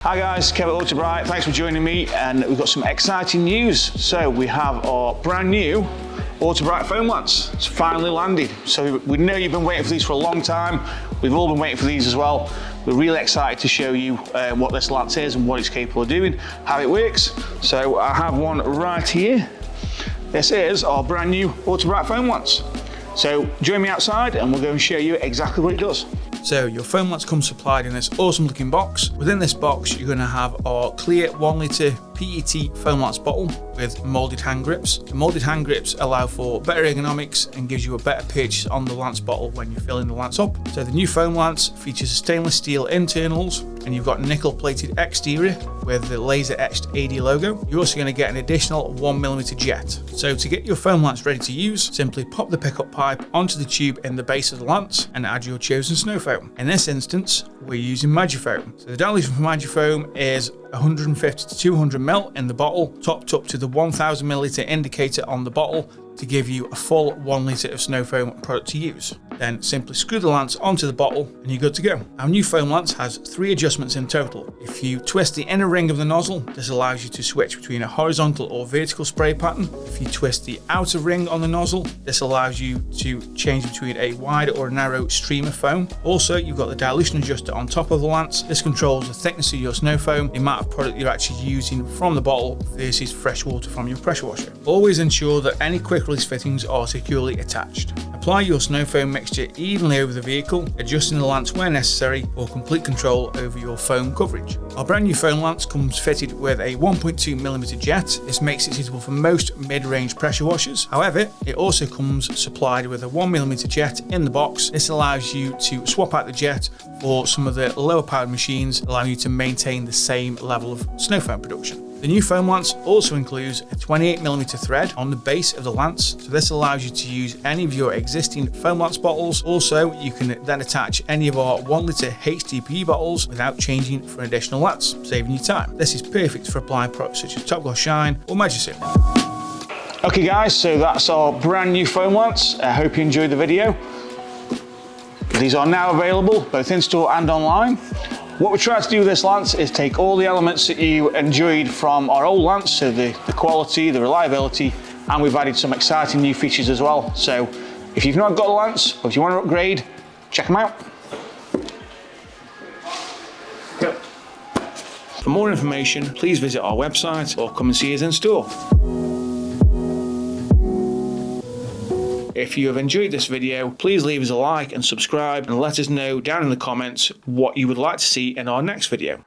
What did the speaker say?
Hi guys, Kevin at Autobrite, thanks for joining me, and we've got some exciting news. So we have our brand new Autobrite foam lance. It's finally landed. So we know you've been waiting for these for a long time. We've all been waiting for these as well. We're really excited to show you what this lance is and what it's capable of doing, how it works. So I have one right here. This is our brand new Autobrite foam lance. So join me outside and we'll go and show you exactly what it does. So your foam lance comes supplied in this awesome looking box. Within this box, you're going to have our clear 1 litre PET foam lance bottle with moulded hand grips. The moulded hand grips allow for better ergonomics and gives you a better pitch on the lance bottle when you're filling the lance up. So the new foam lance features stainless steel internals, and you've got nickel plated exterior with the laser etched AD logo. You're also going to get an additional 1mm jet. So to get your foam lance ready to use, simply pop the pickup pipe onto the tube in the base of the lance and add your chosen snowfoam. In this instance, we're using Magiseal. So the dilution for Magiseal is 150 to 200 ml in the bottle, topped up to the 1000 milliliter indicator on the bottle to give you a full 1 litre of snowfoam product to use. Then simply screw the lance onto the bottle and you're good to go. Our new foam lance has 3 adjustments in total. If you twist the inner ring of the nozzle, this allows you to switch between a horizontal or vertical spray pattern. If you twist the outer ring on the nozzle, this allows you to change between a wide or a narrow stream of foam. Also, you've got the dilution adjuster on top of the lance. This controls the thickness of your snowfoam, the amount of product you're actually using from the bottle versus fresh water from your pressure washer. Always ensure that any quick release fittings are securely attached. Apply your snowfoam mixture evenly over the vehicle, adjusting the lance where necessary for complete control over your foam coverage. Our brand new foam lance comes fitted with a 1.2mm jet. This makes it suitable for most mid-range pressure washers. However, it also comes supplied with a 1mm jet in the box. This allows you to swap out the jet for some of the lower powered machines, allowing you to maintain the same level of snowfoam production. The new foam lance also includes a 28mm thread on the base of the lance, so this allows you to use any of your existing foam lance bottles. Also, you can then attach any of our 1 litre HDPE bottles without changing for an additional lance, saving you time. This is perfect for applying products such as Top Gloss Shine or Magiseal. Okay guys, so that's our brand new foam lance. I hope you enjoyed the video. These are now available both in store and online. What we try to do with this lance is take all the elements that you enjoyed from our old lance, so the quality, the reliability, and we've added some exciting new features as well. So if you've not got a lance, or if you want to upgrade, check them out. For more information, please visit our website or come and see us in store. If you have enjoyed this video, please leave us a like and subscribe, and let us know down in the comments what you would like to see in our next video.